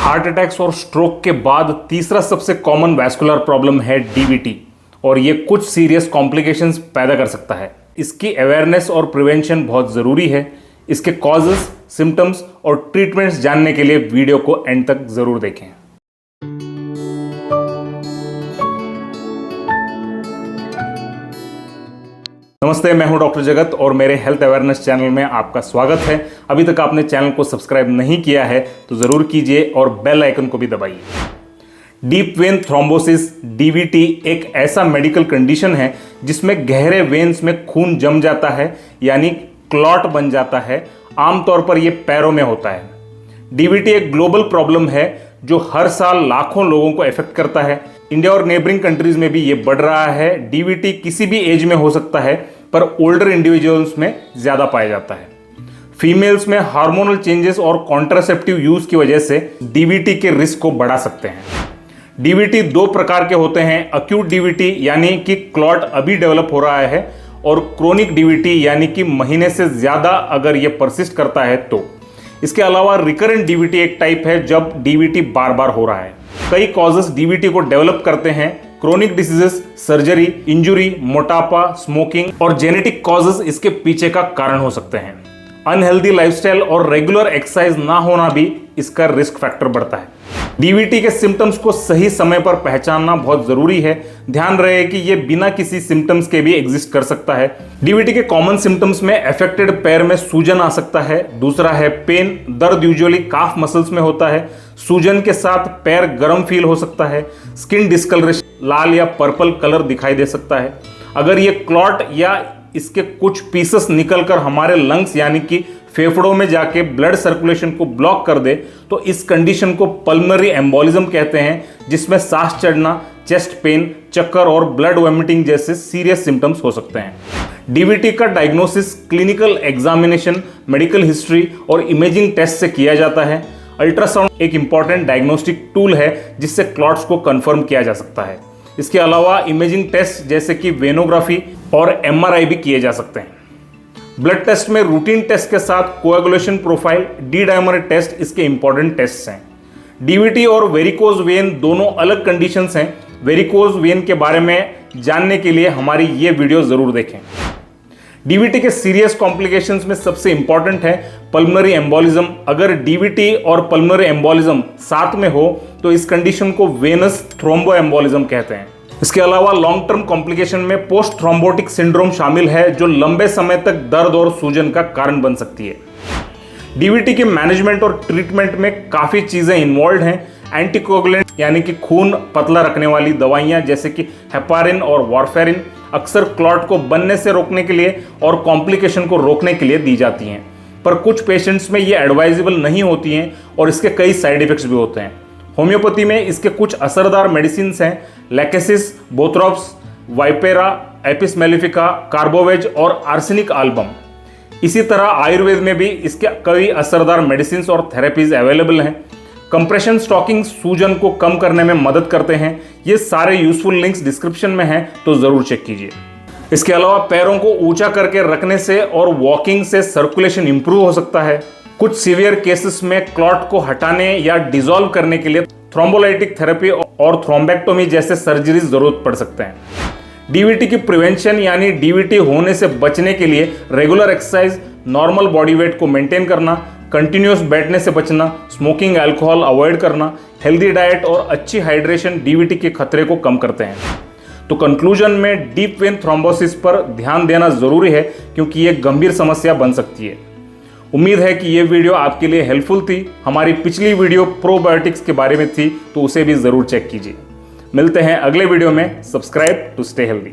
Heart attacks और stroke के बाद तीसरा सबसे कॉमन वैस्कुलर प्रॉब्लम है डीवीटी और ये कुछ सीरियस कॉम्प्लिकेशंस पैदा कर सकता है। इसकी अवेयरनेस और प्रिवेंशन बहुत ज़रूरी है। इसके कॉजेस, सिम्टम्स और ट्रीटमेंट्स जानने के लिए वीडियो को एंड तक ज़रूर देखें। नमस्ते, मैं हूं डॉक्टर जगत और मेरे हेल्थ अवेयरनेस चैनल में आपका स्वागत है। अभी तक आपने चैनल को सब्सक्राइब नहीं किया है तो ज़रूर कीजिए और बेल आइकन को भी दबाइए। डीप वेन थ्रोम्बोसिस डीवीटी एक ऐसा मेडिकल कंडीशन है जिसमें गहरे वेन्स में खून जम जाता है, यानी क्लॉट बन जाता है। आमतौर पर यह पैरों में होता है। डीवीटी एक ग्लोबल प्रॉब्लम है जो हर साल लाखों लोगों को अफेक्ट करता है। इंडिया और नेबरिंग कंट्रीज में भी ये बढ़ रहा है। डीवीटी किसी भी एज में हो सकता है, पर ओल्डर इंडिविजुअल्स में ज्यादा पाया जाता है। फीमेल्स में हार्मोनल चेंजेस और कॉन्ट्रासेप्टिव यूज की वजह से डीवीटी के रिस्क को बढ़ा सकते हैं। डीवीटी दो प्रकार के होते हैं, अक्यूट डीवीटी यानी कि क्लॉट अभी डेवलप हो रहा है, और क्रोनिक डीवीटी यानी कि महीने से ज्यादा अगर यह परसिस्ट करता है तो। इसके अलावा रिकरेंट डीवीटी एक टाइप है जब डीवीटी बार बार हो रहा है। कई कॉजेस डीवीटी को डेवलप करते हैं। क्रोनिक डिसीजेस, सर्जरी, इंजुरी, मोटापा, स्मोकिंग और जेनेटिक कॉजेस इसके पीछे का कारण हो सकते हैं। अनहेल्दी लाइफस्टाइल और रेगुलर एक्सरसाइज ना होना भी इसका रिस्क फैक्टर बढ़ता है। डीवीटी के सिम्टम्स को सही समय पर पहचानना बहुत जरूरी है। ध्यान रहे कि ये बिना किसी सिम्टम्स के भी एग्जिस्ट कर सकता है। डीवीटी के कॉमन सिम्टम्स में अफेक्टेड पैर में सूजन आ सकता है। दूसरा है पेन, दर्द यूजुअली काफ मसल्स में होता है। सूजन के साथ पैर गर्म फील हो सकता है। स्किन डिस्कलरेशन, लाल या पर्पल कलर दिखाई दे सकता है। अगर ये क्लॉट या इसके कुछ पीसेस निकलकर हमारे लंग्स यानी कि फेफड़ों में जाके ब्लड सर्कुलेशन को ब्लॉक कर दे तो इस कंडीशन को पल्मोनरी एम्बोलिज्म कहते हैं, जिसमें सांस चढ़ना, चेस्ट पेन, चक्कर और ब्लड वॉमिटिंग जैसे सीरियस सिम्टम्स हो सकते हैं। डीवीटी का diagnosis clinical examination, medical history और इमेजिंग टेस्ट से किया जाता है। अल्ट्रासाउंड एक इंपॉर्टेंट डायग्नोस्टिक टूल है जिससे क्लॉट्स को कंफर्म किया जा सकता है। इसके अलावा इमेजिंग टेस्ट जैसे कि वेनोग्राफी और एमआरआई भी किए जा सकते हैं। ब्लड टेस्ट में रूटीन टेस्ट के साथ coagulation profile, D dimer test इसके इंपॉर्टेंट टेस्ट हैं। डीवीटी और वेरिकोज वेन दोनों अलग कंडीशंस हैं। वेरिकोज वेन के बारे में जानने के लिए हमारी ये वीडियो जरूर देखें। डीवीटी के सीरियस कॉम्प्लिकेशंस में सबसे इंपॉर्टेंट है पल्मोनरी एम्बोलिज्म। अगर डीवीटी और पल्मोनरी एम्बोलिज्म साथ में हो तो इस कंडीशन को वेनस थ्रोम्बो एम्बोलिज्म कहते हैं। इसके अलावा लॉन्ग टर्म कॉम्प्लिकेशन में पोस्ट थ्रोम्बोटिक सिंड्रोम शामिल है, जो लंबे समय तक दर्द और सूजन का कारण बन सकती है। डीवीटी के मैनेजमेंट और ट्रीटमेंट में काफ़ी चीज़ें इन्वॉल्व हैं। एंटीकोगुलेंट यानी कि खून पतला रखने वाली दवाइयाँ जैसे कि हेपारिन और वारफेरिन अक्सर क्लॉट को बनने से रोकने के लिए और कॉम्प्लिकेशन को रोकने के लिए दी जाती हैं, पर कुछ पेशेंट्स में ये एडवाइजेबल नहीं होती हैं और इसके कई साइड इफेक्ट्स भी होते हैं। होम्योपैथी में इसके कुछ असरदार मेडिसिन हैं, lachesis, bothrops, vipera, apis mellifica, carbo veg और आर्सेनिक आल्बम। इसी तरह आयुर्वेद में भी इसके कई असरदार मेडिसिन और थेरेपीज अवेलेबल हैं। कंप्रेशन स्टॉकिंग सूजन को कम करने में मदद करते हैं। ये सारे यूजफुल लिंक्स डिस्क्रिप्शन में हैं, तो ज़रूर चेक कीजिए। इसके अलावा पैरों को ऊंचा करके रखने से और वॉकिंग से सर्कुलेशन इंप्रूव हो सकता है। कुछ सीवियर केसेस में क्लॉट को हटाने या डिसॉल्व करने के लिए थ्रोम्बोलाइटिक थेरेपी और थ्रोम्बेक्टोमी जैसे सर्जरी जरूरत पड़ सकते हैं। डीवीटी की प्रिवेंशन यानी डीवीटी होने से बचने के लिए regular exercise, normal body weight को मेंटेन करना, कंटिन्यूस बैठने से बचना, स्मोकिंग, अल्कोहल अवॉइड करना, हेल्दी डाइट और अच्छी हाइड्रेशन डीवीटी के खतरे को कम करते हैं। तो कंक्लूजन में डीप वेन थ्रोम्बोसिस पर ध्यान देना जरूरी है क्योंकि ये गंभीर समस्या बन सकती है। उम्मीद है कि ये वीडियो आपके लिए हेल्पफुल थी। हमारी पिछली वीडियो प्रोबायोटिक्स के बारे में थी, तो उसे भी जरूर चेक कीजिए। मिलते हैं अगले वीडियो में। Subscribe to stay healthy.